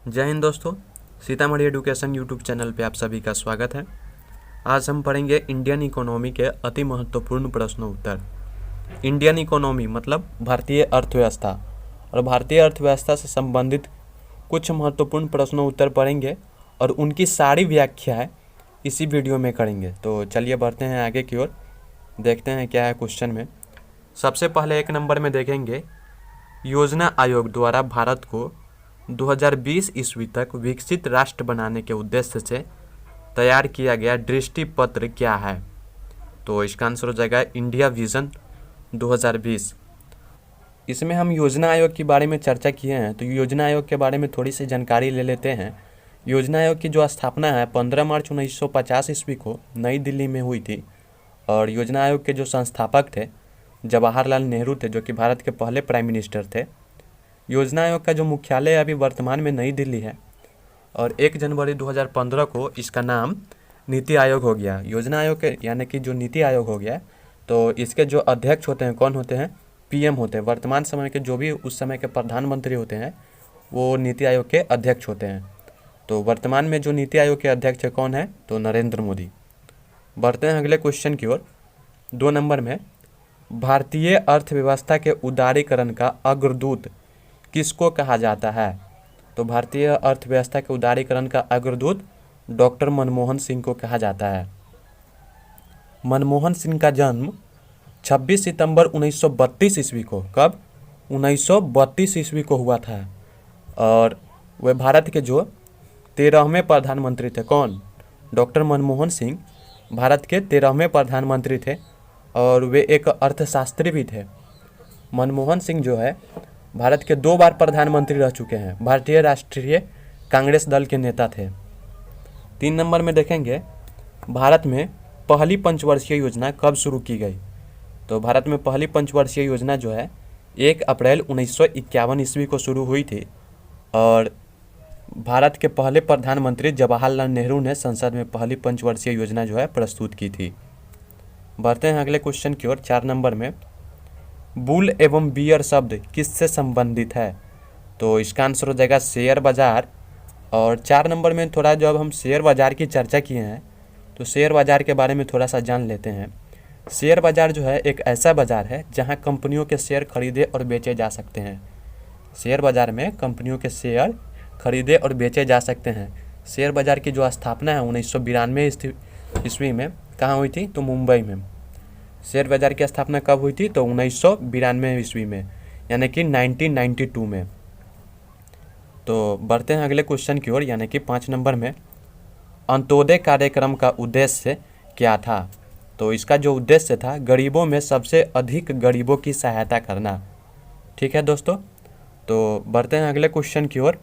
जय हिंद दोस्तों। Sitamarhi education YouTube channel पे आप सभी का स्वागत है। आज हम पढ़ेंगे इंडियन इकोनॉमी के अति महत्वपूर्ण प्रश्नों उत्तर। इंडियन इकोनॉमी मतलब भारतीय अर्थव्यवस्था, और भारतीय अर्थव्यवस्था से संबंधित कुछ महत्वपूर्ण प्रश्नों उत्तर पढ़ेंगे और उनकी सारी व्याख्याएं इसी वीडियो में करेंगे। तो चलिए बढ़ते हैं आगे की ओर, देखते हैं क्या है क्वेश्चन में। सबसे पहले 1 नंबर में देखेंगे, योजना आयोग द्वारा भारत को 2020 ईस्वी तक विकसित राष्ट्र बनाने के उद्देश्य से तैयार किया गया दृष्टि पत्र क्या है? तो इसका आंसर हो जाएगा इंडिया विजन 2020। इसमें हम योजना आयोग के बारे में चर्चा किए हैं, तो योजना आयोग के बारे में थोड़ी सी जानकारी ले लेते हैं। योजना आयोग की जो स्थापना है 15 मार्च 1950 ईस्वी को नई दिल्ली में हुई थी, और योजना आयोग के जो संस्थापक थे जवाहरलाल नेहरू थे, जो कि भारत के पहले प्राइम मिनिस्टर थे। योजना आयोग का जो मुख्यालय अभी वर्तमान में नई दिल्ली है, और 1 जनवरी 2015 को इसका नाम नीति आयोग हो गया। योजना आयोग के यानी कि जो नीति आयोग हो गया, तो इसके जो अध्यक्ष होते हैं कौन होते हैं? पीएम होते हैं। वर्तमान समय के जो भी उस समय के प्रधानमंत्री होते हैं वो नीति आयोग के अध्यक्ष होते हैं। तो वर्तमान में जो नीति आयोग के अध्यक्ष है कौन है? तो नरेंद्र मोदी। बढ़ते हैं अगले क्वेश्चन की ओर। 2 नंबर में, भारतीय अर्थव्यवस्था के उदारीकरण का अग्रदूत किसको कहा जाता है? तो भारतीय अर्थव्यवस्था के उदारीकरण का अग्रदूत डॉक्टर मनमोहन सिंह को कहा जाता है। मनमोहन सिंह का जन्म 26 सितंबर 1932 ईस्वी को, कब? 1932 ईस्वी को हुआ था, और वह भारत के जो 13वें प्रधानमंत्री थे। कौन? डॉक्टर मनमोहन सिंह भारत के 13वें प्रधानमंत्री थे, और वे एक अर्थशास्त्री भी थे। मनमोहन सिंह जो है भारत के 2 बार प्रधानमंत्री रह चुके हैं। भारतीय राष्ट्रीय कांग्रेस दल के नेता थे। 3 नंबर में देखेंगे, भारत में पहली पंचवर्षीय योजना कब शुरू की गई? तो भारत में पहली पंचवर्षीय योजना जो है 1 अप्रैल 1951 ईस्वी को शुरू हुई थी, और भारत के पहले प्रधानमंत्री जवाहरलाल नेहरू ने संसद में पहली पंचवर्षीय योजना जो है प्रस्तुत की थी। बढ़ते हैं अगले क्वेश्चन की ओर। 4 नंबर में, बुल एवं बियर शब्द किससे संबंधित है? तो इसका आंसर हो जाएगा शेयर बाजार। और 4 नंबर में थोड़ा, जब हम शेयर बाजार की चर्चा किए हैं तो शेयर बाजार के बारे में थोड़ा सा जान लेते हैं। शेयर बाजार जो है एक ऐसा बाजार है जहां कंपनियों के शेयर खरीदे और बेचे जा सकते हैं। शेयर बाजार में कंपनियों के शेयर खरीदे और बेचे जा सकते हैं। शेयर बाजार की जो स्थापना है 1992 ईस्वी में कहाँ हुई थी? तो मुंबई में। शेयर बाजार की स्थापना कब हुई थी? तो 1992 ईस्वी में, यानी कि 1992 में। तो बढ़ते हैं अगले क्वेश्चन की ओर, यानी कि 5 नंबर में, अंत्योदय कार्यक्रम का उद्देश्य क्या था? तो इसका जो उद्देश्य था गरीबों में सबसे अधिक गरीबों की सहायता करना। ठीक है दोस्तों। तो बढ़ते हैं अगले क्वेश्चन की ओर,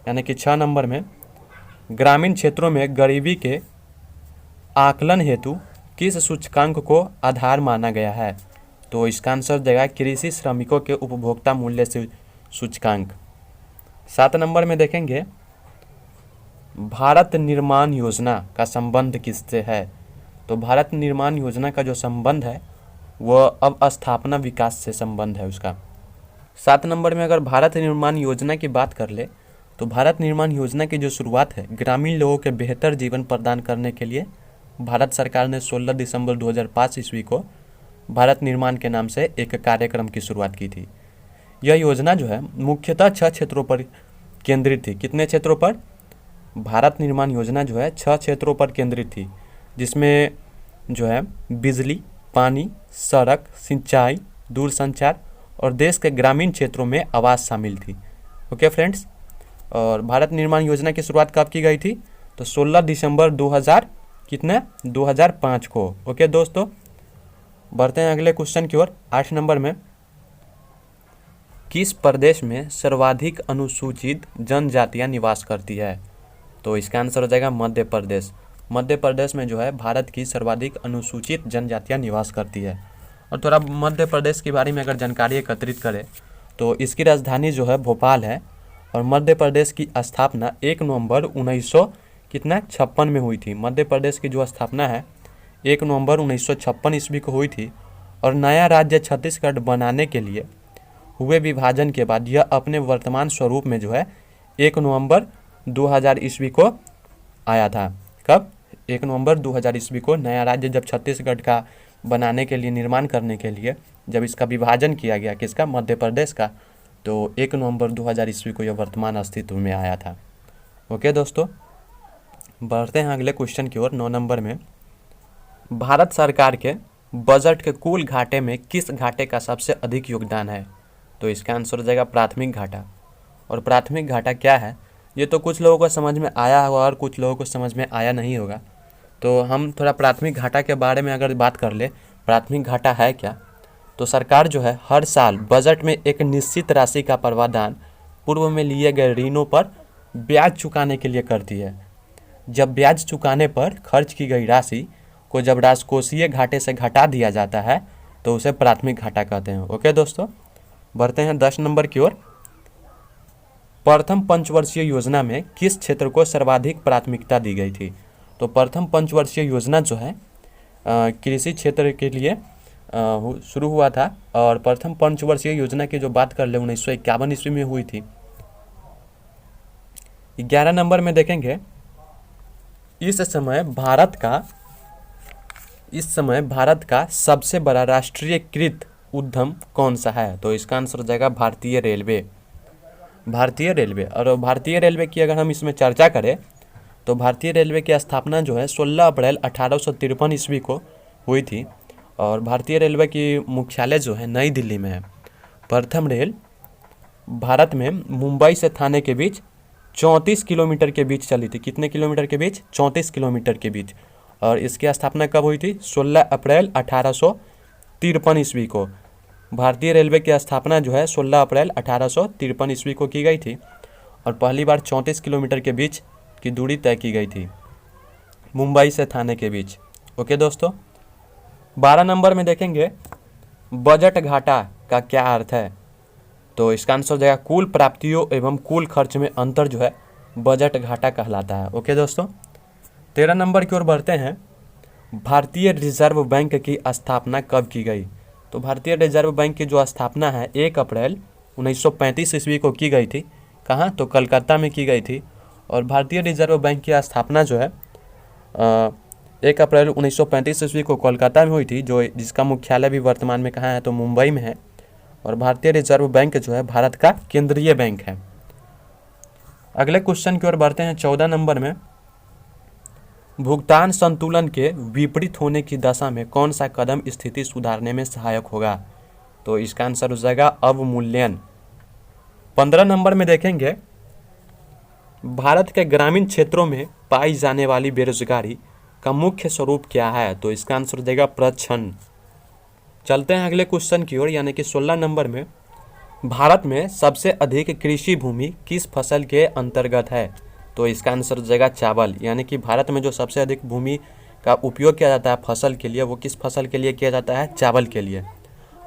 यानी कि 6 नंबर में, ग्रामीण क्षेत्रों में गरीबी के आकलन हेतु किस सूचकांक को आधार माना गया है? तो इसका आंसर देगा कृषि श्रमिकों के उपभोक्ता मूल्य से सूचकांक। 7 नंबर में देखेंगे, भारत निर्माण योजना का संबंध किससे है? तो भारत निर्माण योजना का जो संबंध है वह अब स्थापना विकास से संबंध है उसका। 7 नंबर में अगर भारत निर्माण योजना की बात कर ले, तो भारत निर्माण योजना की जो शुरुआत है ग्रामीण लोगों के बेहतर जीवन प्रदान करने के लिए भारत सरकार ने 16 दिसंबर 2005 ईस्वी को भारत निर्माण के नाम से एक कार्यक्रम की शुरुआत की थी। यह योजना जो है मुख्यतः 6 क्षेत्रों पर केंद्रित थी। कितने क्षेत्रों पर? भारत निर्माण योजना जो है 6 क्षेत्रों पर केंद्रित थी, जिसमें जो है बिजली, पानी, सड़क, सिंचाई, दूरसंचार और देश के ग्रामीण क्षेत्रों में आवास शामिल थी। Okay friends. और भारत निर्माण योजना की शुरुआत कब की गई थी? तो 16 दिसंबर 2005 को। ओके दोस्तों। बढ़ते हैं अगले क्वेश्चन की ओर। 8 नंबर में, किस प्रदेश में सर्वाधिक अनुसूचित जनजातियां निवास करती है? तो इसका आंसर हो जाएगा मध्य प्रदेश। मध्य प्रदेश में जो है भारत की सर्वाधिक अनुसूचित जनजातियां निवास करती है। और थोड़ा मध्य प्रदेश के बारे में अगर जानकारी एकत्रित करें तो इसकी राजधानी जो है भोपाल है, और मध्य प्रदेश की स्थापना 1 नवंबर 1956 में हुई थी। मध्य प्रदेश की जो स्थापना है 1 नवंबर 1956 ईस्वी को हुई थी, और नया राज्य छत्तीसगढ़ बनाने के लिए हुए विभाजन के बाद यह अपने वर्तमान स्वरूप में जो है 1 नवंबर 2000 ईस्वी को आया था। कब? 1 नवंबर 2000 ईस्वी को नया राज्य जब छत्तीसगढ़ का बनाने के लिए, निर्माण करने के लिए जब इसका विभाजन किया गया, किसका? मध्य प्रदेश का, तो 1 नवंबर 2000 ईस्वी को यह वर्तमान अस्तित्व में आया था। ओके दोस्तों, बढ़ते हैं अगले क्वेश्चन की ओर। 9 नंबर में, भारत सरकार के बजट के कुल घाटे में किस घाटे का सबसे अधिक योगदान है? तो इसका आंसर हो जाएगा प्राथमिक घाटा। और प्राथमिक घाटा क्या है, ये तो कुछ लोगों को समझ में आया होगा और कुछ लोगों को समझ में आया नहीं होगा। तो हम थोड़ा प्राथमिक घाटा के बारे में अगर बात कर ले, प्राथमिक घाटा है क्या? तो सरकार जो है हर साल बजट में एक निश्चित राशि का प्रावधान पूर्व में लिए गए ऋणों पर ब्याज चुकाने के लिए करती है। जब ब्याज चुकाने पर खर्च की गई राशि को जब राजकोषीय घाटे से घटा दिया जाता है तो उसे प्राथमिक घाटा कहते हैं। ओके दोस्तों, बढ़ते हैं 10 नंबर की ओर। प्रथम पंचवर्षीय योजना में किस क्षेत्र को सर्वाधिक प्राथमिकता दी गई थी? तो प्रथम पंचवर्षीय योजना जो है कृषि क्षेत्र के लिए शुरू हुआ था। और प्रथम पंचवर्षीय योजना की जो बात कर ले 1951 ईस्वी में हुई थी। 11 नंबर में देखेंगे, इस समय भारत का सबसे बड़ा राष्ट्रीयकृत उद्यम कौन सा है? तो इसका आंसर हो जाएगा भारतीय रेलवे। भारतीय रेलवे। और भारतीय रेलवे की अगर हम इसमें चर्चा करें तो भारतीय रेलवे की स्थापना जो है 16 अप्रैल 1853 ईस्वी को हुई थी। और भारतीय रेलवे की मुख्यालय जो है नई दिल्ली में है। प्रथम रेल भारत में मुंबई से थाने के बीच 34 किलोमीटर के बीच चली थी। कितने किलोमीटर के बीच? 34 किलोमीटर के बीच। और इसकी स्थापना कब हुई थी? 16 अप्रैल 1853 ईस्वी को। भारतीय रेलवे की स्थापना जो है 16 अप्रैल 1853 ईस्वी को की गई थी। और पहली बार 34 किलोमीटर के बीच की दूरी तय की गई थी मुंबई से थाने के बीच। ओके दोस्तों, 12 नंबर में देखेंगे, बजट घाटा का क्या अर्थ है? तो इसका आंसर हो जाएगा कुल प्राप्तियों एवं कुल खर्च में अंतर जो है बजट घाटा कहलाता है। ओके दोस्तों, 13 नंबर की ओर बढ़ते हैं। भारतीय रिजर्व बैंक की स्थापना कब की गई? तो भारतीय रिजर्व बैंक की जो स्थापना है 1 अप्रैल 1935 ईस्वी को की गई थी। कहाँ? तो कलकत्ता में की गई थी। और भारतीय रिजर्व बैंक की स्थापना जो है 1 अप्रैल 1935 ईस्वी को कोलकाता में हुई थी, जिसका मुख्यालय भी वर्तमान में कहाँ है? तो मुंबई में है। और भारतीय रिजर्व बैंक जो है भारत का केंद्रीय बैंक है। अगले क्वेश्चन की ओर बढ़ते हैं। 14 नंबर में, भुगतान संतुलन के विपरीत होने की दशा में कौन सा कदम स्थिति सुधारने में सहायक होगा? तो इसका आंसर हो जाएगा अवमूल्यन। 15 नंबर में देखेंगे, भारत के ग्रामीण क्षेत्रों में पाई जाने वाली बेरोजगारी का मुख्य स्वरूप क्या है? तो इसका आंसर हो जाएगा प्रच्छन्न। चलते हैं अगले क्वेश्चन की ओर, यानी कि 16 नंबर में, भारत में सबसे अधिक कृषि भूमि किस फसल के अंतर्गत है? तो इसका आंसर हो जाएगा चावल। यानी कि भारत में जो सबसे अधिक भूमि का उपयोग किया जाता है फसल के लिए, वो किस फसल के लिए किया जाता है? चावल के लिए।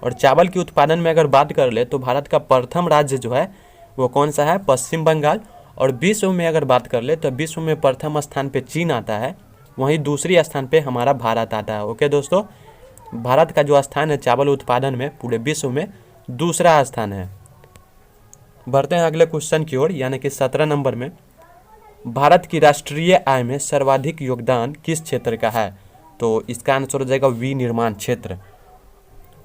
और चावल के उत्पादन में अगर बात कर ले तो भारत का प्रथम राज्य जो है वो कौन सा है? पश्चिम बंगाल। और विश्व में अगर बात कर ले तो विश्व में प्रथम स्थान पे चीन आता है, वहीं दूसरी स्थान पे हमारा भारत आता है। ओके दोस्तों, भारत का जो स्थान है चावल उत्पादन में पूरे विश्व में दूसरा स्थान है। बढ़ते हैं अगले क्वेश्चन की ओर, यानी कि 17 नंबर में, भारत की राष्ट्रीय आय में सर्वाधिक योगदान किस क्षेत्र का है? तो इसका आंसर हो जाएगा विनिर्माण क्षेत्र।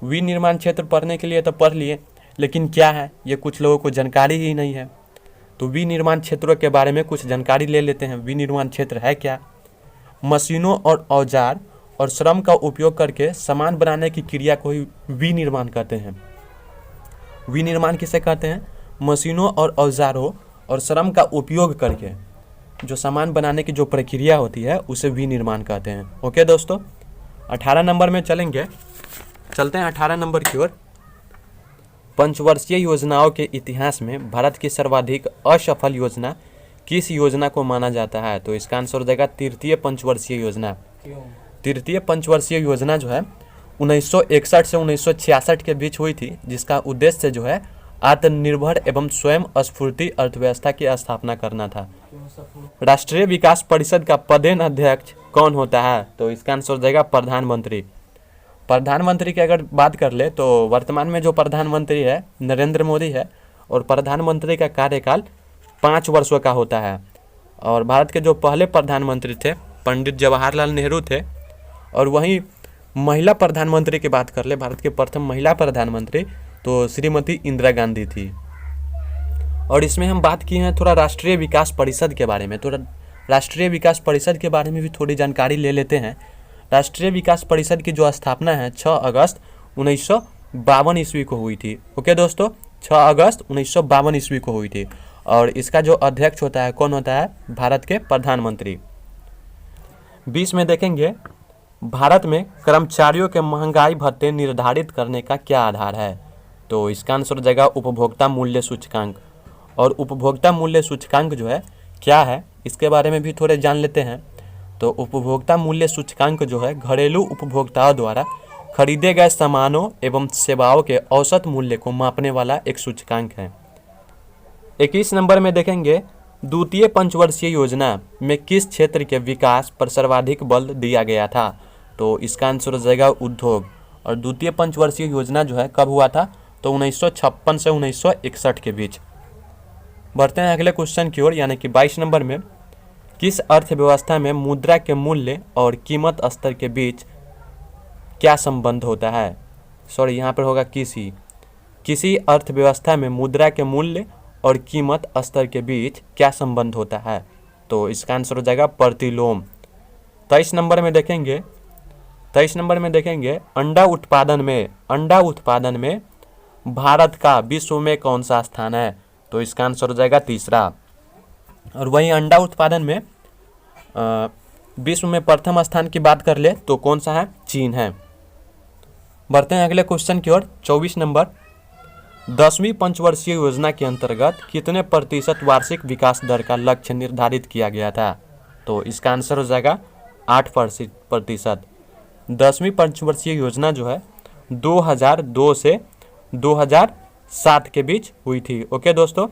विनिर्माण क्षेत्र पढ़ने के लिए तो पढ़ लिए, लेकिन क्या है ये कुछ लोगों को जानकारी ही नहीं है। तो विनिर्माण क्षेत्रों के बारे में कुछ जानकारी ले लेते हैं। विनिर्माण क्षेत्र है क्या? मशीनों और औजार और श्रम का उपयोग करके सामान बनाने की क्रिया को ही विनिर्माण कहते हैं। विनिर्माण किसे कहते हैं? मशीनों और औजारों और श्रम का उपयोग करके जो सामान बनाने की जो प्रक्रिया होती है उसे विनिर्माण कहते हैं। ओके दोस्तों, 18 नंबर में चलते हैं 18 नंबर की ओर। पंचवर्षीय योजनाओं के इतिहास में भारत की सर्वाधिक असफल योजना किस योजना को माना जाता है? तो इसका आंसर हो जाएगा तृतीय पंचवर्षीय योजना। तृतीय पंचवर्षीय योजना जो है 1961 से 1966 के बीच हुई थी, जिसका उद्देश्य जो है आत्मनिर्भर एवं स्वयं स्फूर्ति अर्थव्यवस्था की स्थापना करना था। राष्ट्रीय विकास परिषद का पदेन अध्यक्ष कौन होता है? तो इसका आंसर हो जाएगा प्रधानमंत्री। प्रधानमंत्री की अगर बात कर ले तो वर्तमान में जो प्रधानमंत्री है नरेंद्र मोदी है। और प्रधानमंत्री का कार्यकाल 5 वर्षों का होता है। और भारत के जो पहले प्रधानमंत्री थे पंडित जवाहरलाल नेहरू थे। और वहीं महिला प्रधानमंत्री की बात कर ले, भारत के प्रथम महिला प्रधानमंत्री तो श्रीमती इंदिरा गांधी थी। और इसमें हम बात किए हैं थोड़ा राष्ट्रीय विकास परिषद के बारे में। थोड़ा राष्ट्रीय विकास परिषद के बारे में भी थोड़ी जानकारी ले लेते हैं। राष्ट्रीय विकास परिषद की जो स्थापना है 6 अगस्त 1952 ईस्वी को हुई थी। ओके दोस्तों, 6 अगस्त 1952 ईस्वी को हुई थी। और इसका जो अध्यक्ष होता है कौन होता है? भारत के प्रधानमंत्री। 20 में देखेंगे भारत में कर्मचारियों के महंगाई भत्ते निर्धारित करने का क्या आधार है? तो इसका आंसर हो जाएगा उपभोक्ता मूल्य सूचकांक। और उपभोक्ता मूल्य सूचकांक जो है क्या है इसके बारे में भी थोड़े जान लेते हैं। तो उपभोक्ता मूल्य सूचकांक जो है घरेलू उपभोक्ताओं द्वारा खरीदे गए सामानों एवं सेवाओं के औसत मूल्य को मापने वाला एक सूचकांक है। 21 नंबर में देखेंगे द्वितीय पंचवर्षीय योजना में किस क्षेत्र के विकास पर सर्वाधिक बल दिया गया था? तो इसका आंसर हो जाएगा उद्योग। और द्वितीय पंचवर्षीय योजना जो है कब हुआ था? तो 1956 से 1961 के बीच। बढ़ते हैं अगले क्वेश्चन की ओर, यानी कि 22 नंबर में किस अर्थव्यवस्था में मुद्रा के मूल्य और कीमत स्तर के बीच क्या संबंध होता है? सॉरी, यहाँ पर होगा किसी अर्थव्यवस्था में मुद्रा के मूल्य और कीमत स्तर के बीच क्या संबंध होता है? तो इसका आंसर हो जाएगा प्रतिलोम। 23 नंबर में देखेंगे अंडा उत्पादन में भारत का विश्व में कौन सा स्थान है? तो इसका आंसर हो जाएगा तीसरा। और वहीं अंडा उत्पादन में विश्व में प्रथम स्थान की बात कर ले तो कौन सा है? चीन है। बढ़ते हैं अगले क्वेश्चन की ओर। 24 नंबर 10वीं पंचवर्षीय योजना के अंतर्गत कितने प्रतिशत वार्षिक विकास दर का लक्ष्य निर्धारित किया गया था? तो इसका आंसर हो जाएगा 8%। 10वीं पंचवर्षीय योजना जो है 2002 से 2007 के बीच हुई थी। ओके दोस्तों,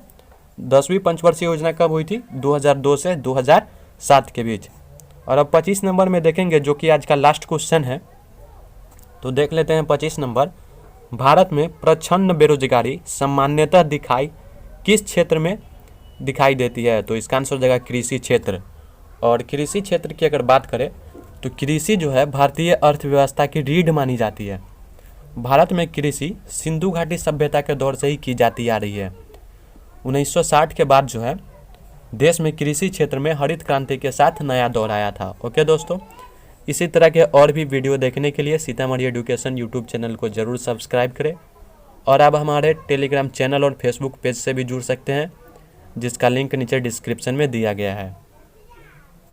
10वीं पंचवर्षीय योजना कब हुई थी? 2002 से 2007 के बीच। और अब 25 नंबर में देखेंगे जो कि आज का लास्ट क्वेश्चन है। तो देख लेते हैं 25 नंबर। भारत में प्रच्छन्न बेरोजगारी सामान्यतः किस क्षेत्र में दिखाई देती है? तो इसका आंसर हो जाएगा कृषि क्षेत्र। और कृषि क्षेत्र की अगर बात करें तो कृषि जो है भारतीय अर्थव्यवस्था की रीढ़ मानी जाती है। भारत में कृषि सिंधु घाटी सभ्यता के दौर से ही की जाती आ रही है। 1960 के बाद जो है देश में कृषि क्षेत्र में हरित क्रांति के साथ नया दौर आया था। ओके दोस्तों, इसी तरह के और भी वीडियो देखने के लिए सीतामढ़ी एजुकेशन यूट्यूब चैनल को ज़रूर सब्सक्राइब करें। और आप हमारे टेलीग्राम चैनल और फेसबुक पेज से भी जुड़ सकते हैं, जिसका लिंक नीचे डिस्क्रिप्शन में दिया गया है।